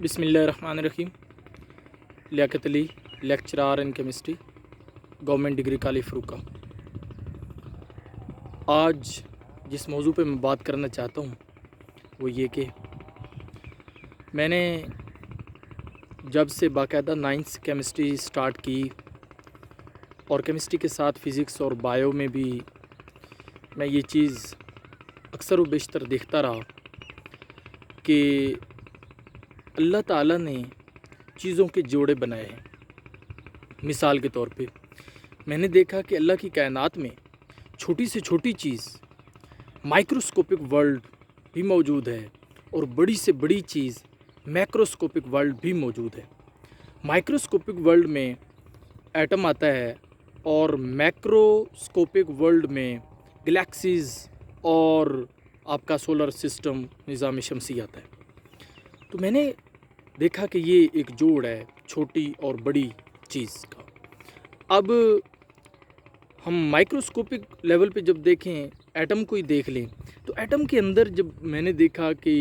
بسم اللہ الرحمن الرحیم۔ لیاقت علی، لیکچرار ان کیمسٹری، گورنمنٹ ڈگری کالج فروقہ۔ آج جس موضوع پہ میں بات کرنا چاہتا ہوں وہ یہ کہ میں نے جب سے باقاعدہ 9th کیمسٹری سٹارٹ کی اور کیمسٹری کے ساتھ فزکس اور بایو میں بھی میں یہ چیز اکثر و بیشتر دیکھتا رہا کہ اللہ تعالیٰ نے چیزوں کے جوڑے بنائے ہیں۔ مثال کے طور پہ میں نے دیکھا کہ اللہ کی کائنات میں چھوٹی سے چھوٹی چیز مائکروسکوپک ورلڈ بھی موجود ہے اور بڑی سے بڑی چیز میکروسکوپک ورلڈ بھی موجود ہے۔ مائکروسکوپک ورلڈ میں ایٹم آتا ہے اور میکروسکوپک ورلڈ میں گلیکسیز اور آپ کا سولر سسٹم، نظام شمسی آتا ہے۔ تو میں نے دیکھا کہ یہ ایک جوڑ ہے چھوٹی اور بڑی چیز کا۔ اب ہم مائکروسکوپک لیول پہ جب دیکھیں، ایٹم کو ہی دیکھ لیں، تو ایٹم کے اندر جب میں نے دیکھا کہ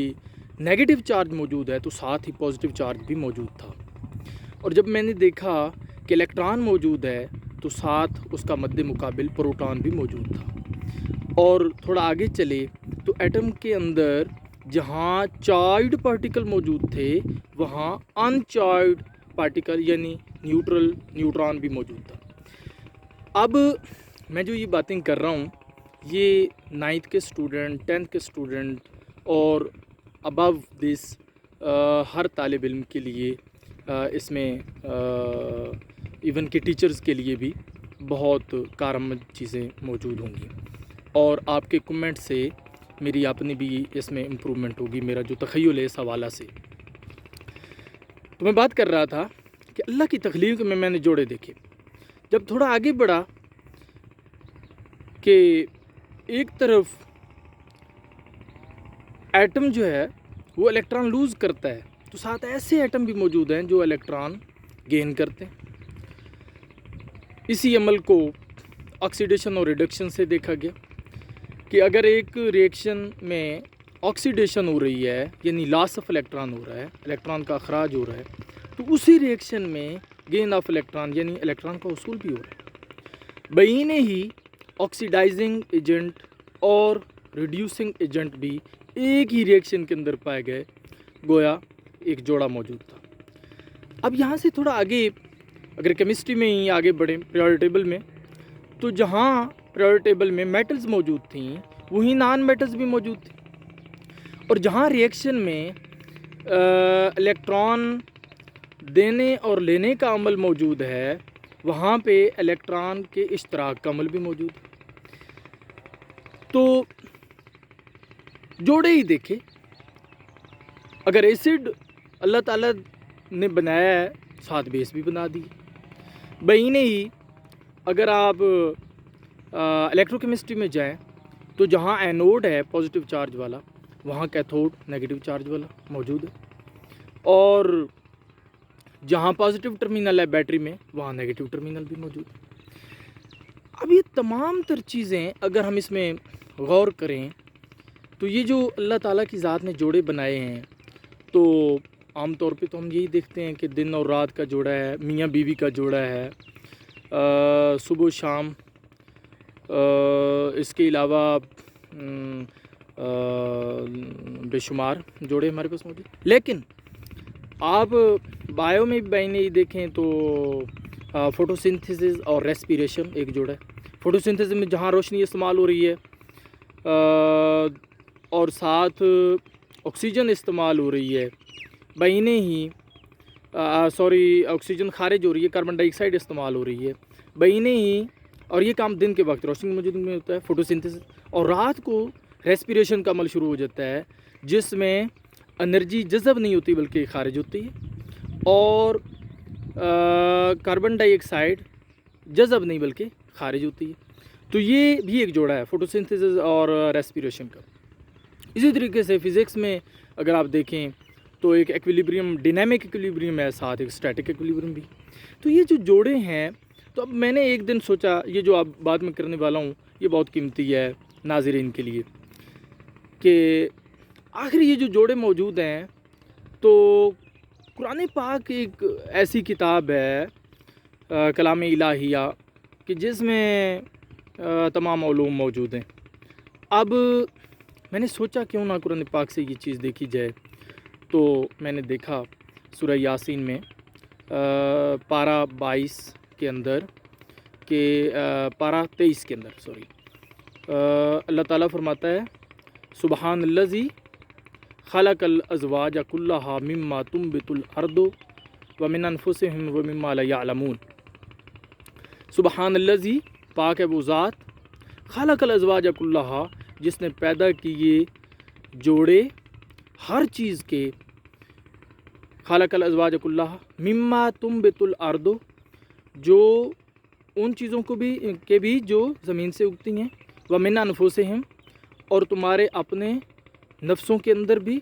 نیگیٹو چارج موجود ہے تو ساتھ ہی پازیٹیو چارج بھی موجود تھا، اور جب میں نے دیکھا کہ الیکٹران موجود ہے تو ساتھ اس کا مد مقابل پروٹون بھی موجود تھا۔ اور تھوڑا آگے چلے تو ایٹم کے اندر جہاں چارجڈ پارٹیکل موجود تھے وہاں ان چارجڈ پارٹیکل یعنی نیوٹران بھی موجود تھا۔ اب میں جو یہ باتیں کر رہا ہوں یہ 9th کے اسٹوڈنٹ، 10th کے اسٹوڈنٹ اور ابو دس ہر طالب علم کے لیے، اس میں ایون کہ ٹیچرز کے لیے بھی بہت کارآمد چیزیں موجود ہوں گی، اور آپ کے کمنٹ سے میری اپنی بھی اس میں امپرومنٹ ہوگی، میرا جو تخیل ہے اس حوالہ سے۔ تو میں بات کر رہا تھا کہ اللہ کی تخلیق میں نے جوڑے دیکھے۔ جب تھوڑا آگے بڑھا کہ ایک طرف ایٹم جو ہے وہ الیکٹران لوز کرتا ہے تو ساتھ ایسے ایٹم بھی موجود ہیں جو الیکٹران گین کرتے ہیں۔ اسی عمل کو آکسیڈیشن اور ریڈکشن سے دیکھا گیا کہ اگر ایک ریئیکشن میں آکسیڈیشن ہو رہی ہے یعنی لاس آف الیکٹران ہو رہا ہے، الیکٹران کا اخراج ہو رہا ہے، تو اسی ریئیکشن میں گین آف الیکٹران یعنی الیکٹران کا حصول بھی ہو رہا ہے۔ بہینے ہی آکسیڈائزنگ ایجنٹ اور ریڈیوسنگ ایجنٹ بھی ایک ہی ریئیکشن کے اندر پائے گئے، گویا ایک جوڑا موجود تھا۔ اب یہاں سے تھوڑا آگے اگر کیمسٹری میں ہی آگے بڑھیں پیریوڈک ٹیبل میں، تو جہاں پیریوڈک ٹیبل میں میٹلز موجود تھیں وہیں نان میٹلز بھی موجود تھیں، اور جہاں ریئیکشن میں الیکٹران دینے اور لینے کا عمل موجود ہے وہاں پہ الیکٹران کے اشتراک کا عمل بھی موجود ہے۔ تو جوڑے ہی دیکھے، اگر ایسڈ اللہ تعالیٰ نے بنایا ہے ساتھ بیس بھی بنا دی۔ بہینے ہی اگر آپ الیکٹرو کیمسٹری میں جائیں تو جہاں اینوڈ ہے پازیٹیو چارج والا وہاں کیتھوڈ نیگیٹو چارج والا موجود ہے، اور جہاں پازیٹیو ٹرمینل ہے بیٹری میں وہاں نیگیٹو ٹرمینل بھی موجود ہے۔ اب یہ تمام تر چیزیں اگر ہم اس میں غور کریں تو یہ جو اللہ تعالیٰ کی ذات نے جوڑے بنائے ہیں، تو عام طور پہ تو ہم یہی دیکھتے ہیں کہ دن اور رات کا جوڑا ہے، میاں بیوی کا جوڑا ہے، صبح و شام، اس کے علاوہ بے شمار جوڑے ہمارے پاس موجود۔ لیکن آپ بایو میں بھی نہیں دیکھیں تو فوٹو سنتھسس اور ریسپیریشن ایک جوڑا ہے۔ فوٹو سنتھسس میں جہاں روشنی استعمال ہو رہی ہے اور ساتھ آکسیجن استعمال ہو رہی ہے، بہینے ہی آکسیجن خارج ہو رہی ہے، کاربن ڈائی آکسائڈ استعمال ہو رہی ہے، بہینے ہی، اور یہ کام دن کے وقت روشنی موجود میں ہوتا ہے فوٹو سنتھسس، اور رات کو ریسپیریشن کا عمل شروع ہو جاتا ہے جس میں انرجی جذب نہیں ہوتی بلکہ خارج ہوتی ہے، اور کاربن ڈائی آکسائڈ جذب نہیں بلکہ خارج ہوتی ہے۔ تو یہ بھی ایک جوڑا ہے فوٹو سنتھسس اور ریسپیریشن کا۔ اسی طریقے سے فزکس میں اگر آپ دیکھیں تو ایک ایکویلیبریم، ڈینامک ایکویلیبریم ہے، ساتھ ایک اسٹیٹک ایکویلیبریم بھی۔ تو یہ جو جوڑے ہیں، تو اب میں نے ایک دن سوچا یہ جو اب بعد میں کرنے والا ہوں یہ بہت قیمتی ہے ناظرین کے لیے، کہ آخر یہ جو جوڑے موجود ہیں تو قرآن پاک ایک ایسی کتاب ہے کلام الہیہ کہ جس میں تمام علوم موجود ہیں. اب میں نے سوچا کیوں نہ قرآن پاک سے یہ چیز دیکھی جائے، تو میں نے دیکھا سورہ یاسین میں پارہ 22 کے اندر کہ پارہ 23 کے اندر اللہ تعالیٰ فرماتا ہے سبحان الذی خلق الازواج کلھا مما تنبت الارض ومن انفسہم ومما لا یعلمون. سبحان الذی، پاک ہے وہ ذات، خلق الازواج کلھا، جس نے پیدا کیے جوڑے ہر چیز کے، خلق الازواج کلھا مما تنبت الارض، جو ان چیزوں کو بھی جو زمین سے اگتی ہیں، ومن انفسہم، اور تمہارے اپنے نفسوں کے اندر بھی،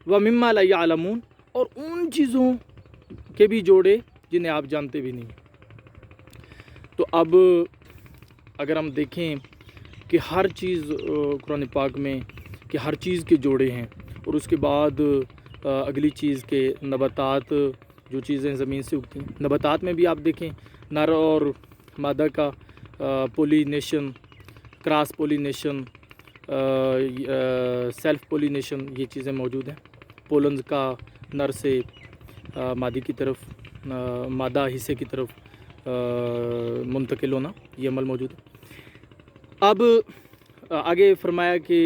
ومما لا یعلمون، اور ان چیزوں کے بھی جوڑے جنہیں آپ جانتے بھی نہیں. تو اب اگر ہم دیکھیں کہ ہر چیز قرآن پاک میں کہ ہر چیز کے جوڑے ہیں، اور اس کے بعد اگلی چیز کے نباتات، جو چیزیں زمین سے اگتی ہیں، نباتات میں بھی آپ دیکھیں نر اور مادہ کا pollination, cross pollination, self pollination, یہ چیزیں موجود ہیں. پولنز کا نر سے مادی کی طرف، مادہ حصے کی طرف منتقل ہونا، یہ عمل موجود ہے. اب آگے فرمایا کہ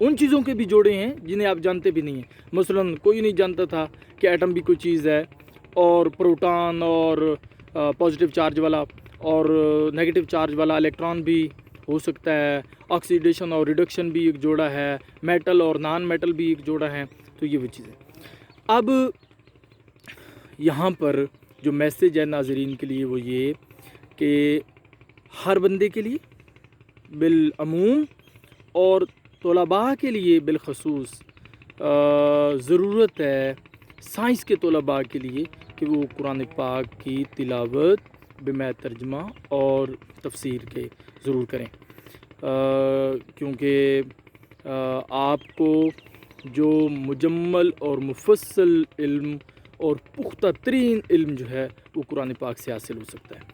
ان چیزوں کے بھی جوڑے ہیں جنہیں آپ جانتے بھی نہیں ہیں. مثلاً کوئی نہیں جانتا تھا کہ ایٹم بھی کوئی چیز ہے، اور پروٹون اور پازیٹیو چارج والا اور نیگیٹو چارج والا الیکٹران بھی ہو سکتا ہے، آکسیڈیشن اور ریڈکشن بھی ایک جوڑا ہے، میٹل اور نان میٹل بھی ایک جوڑا ہے. تو یہ وہ چیزیں. اب یہاں پر جو میسیج ہے ناظرین کے لیے وہ یہ کہ ہر بندے کے لیے بالعموم اور طلباء کے لیے بالخصوص ضرورت ہے، سائنس کے طلباء کے لیے، کہ وہ قرآن پاک کی تلاوت بما ترجمہ اور تفسیر کے ضرور کریں، کیونکہ آپ کو جو مجمل اور مفصل علم اور پختہ ترین علم جو ہے وہ قرآن پاک سے حاصل ہو سکتا ہے،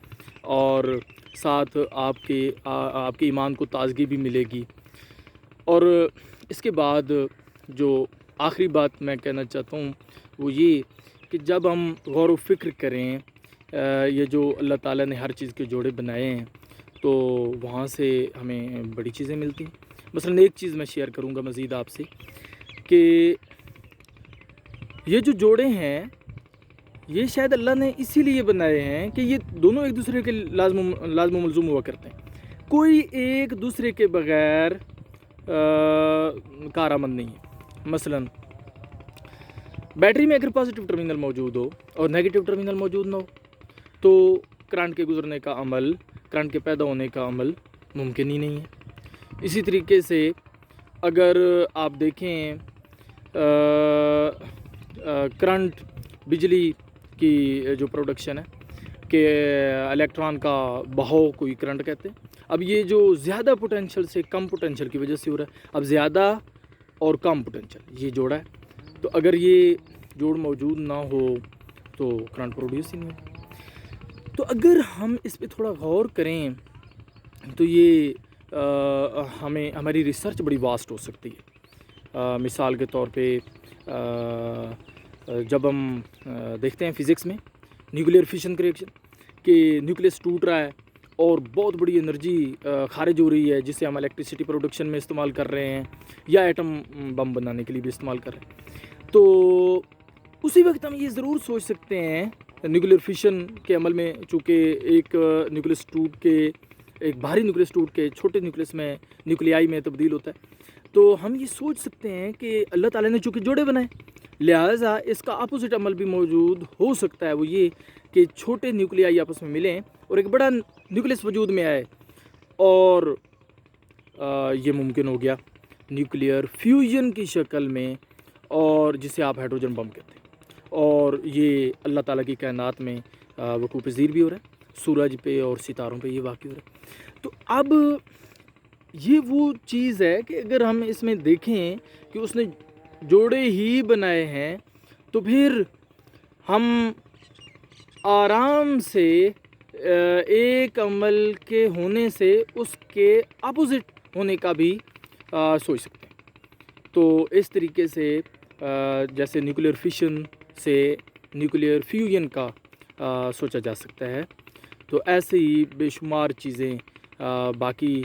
اور ساتھ آپ کے ایمان کو تازگی بھی ملے گی. اور اس کے بعد جو آخری بات میں کہنا چاہتا ہوں وہ یہ کہ جب ہم غور و فکر کریں یہ جو اللہ تعالیٰ نے ہر چیز کے جوڑے بنائے ہیں، تو وہاں سے ہمیں بڑی چیزیں ملتی ہیں. مثلاً ایک چیز میں شیئر کروں گا مزید آپ سے کہ یہ جو جوڑے ہیں یہ شاید اللہ نے اسی لیے بنائے ہیں کہ یہ دونوں ایک دوسرے کے لازم و ملزوم ہوا کرتے ہیں. کوئی ایک دوسرے کے بغیر کارآمد نہیں ہے. مثلاً بیٹری میں اگر پازیٹیو ٹرمینل موجود ہو اور نیگیٹو ٹرمینل موجود نہ ہو تو کرنٹ کے گزرنے کا عمل، کرنٹ کے پیدا ہونے کا عمل ممکن ہی نہیں ہے. اسی طریقے سے اگر آپ دیکھیں کرنٹ، بجلی کی جو پروڈکشن ہے کہ الیکٹران کا بہاؤ کوئی کرنٹ کہتے ہیں. اب یہ جو زیادہ پوٹینشیل سے کم پوٹینشیل کی وجہ سے ہو رہا ہے. اب زیادہ اور کم پوٹینشیل یہ جوڑا ہے، تو اگر یہ جوڑ موجود نہ ہو تو کرنٹ پروڈیوس ہی نہیں ہوگا. تو اگر ہم اس پہ تھوڑا غور کریں تو یہ ہماری ریسرچ بڑی واسٹ ہو سکتی ہے. مثال کے طور پہ جب ہم دیکھتے ہیں فزکس میں نیوکلیئر فیشن کریکشن کہ نیوکلیس ٹوٹ رہا ہے اور بہت بڑی انرجی خارج ہو رہی ہے جسے ہم الیکٹریسٹی پروڈکشن میں استعمال کر رہے ہیں یا ایٹم بم بنانے کے لیے بھی استعمال کر رہے ہیں، تو اسی وقت ہم یہ ضرور سوچ سکتے ہیں نیوکلیئر فیشن کے عمل میں، چونکہ ایک نیوکلیس ٹوٹ کے، ایک بھاری نیوکلیس ٹوٹ کے چھوٹے نیوکلیس میں، نیوکلیائی میں تبدیل ہوتا ہے. تو ہم یہ سوچ سکتے ہیں کہ اللہ تعالیٰ نے چونکہ جوڑے بنائے لہٰذا اس کا اپوزٹ عمل بھی موجود ہو سکتا ہے. وہ یہ کہ چھوٹے نیوکلیائی آپس میں ملیں اور ایک بڑا نیوکلیس وجود میں آئے، اور یہ ممکن ہو گیا نیوکلیئر فیوژن کی شکل میں، اور جسے آپ ہائیڈروجن بم کہتے ہیں. اور یہ اللہ تعالیٰ کی کائنات میں وقوع پذیر بھی ہو رہا ہے، سورج پہ اور ستاروں پہ یہ واقع ہو رہا ہے. تو اب یہ وہ چیز ہے کہ اگر ہم اس میں دیکھیں کہ اس نے جوڑے ہی بنائے ہیں، تو پھر ہم آرام سے ایک عمل کے ہونے سے اس کے اپوزٹ ہونے کا بھی سوچ سکتے ہیں. تو اس طریقے سے جیسے نیوکلیئر فیشن سے نیوکلیئر فیوژن کا سوچا جا سکتا ہے، تو ایسے ہی بے شمار چیزیں باقی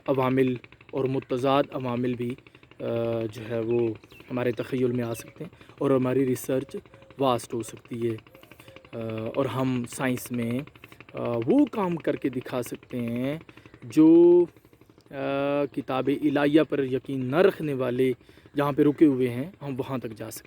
عوامل اور متضاد عوامل بھی جو ہے وہ ہمارے تخیل میں آ سکتے ہیں اور ہماری ریسرچ واسٹ ہو سکتی ہے، اور ہم سائنس میں وہ کام کر کے دکھا سکتے ہیں جو کتاب الہیہ پر یقین نہ رکھنے والے جہاں پہ رکے ہوئے ہیں، ہم وہاں تک جا سکتے ہیں.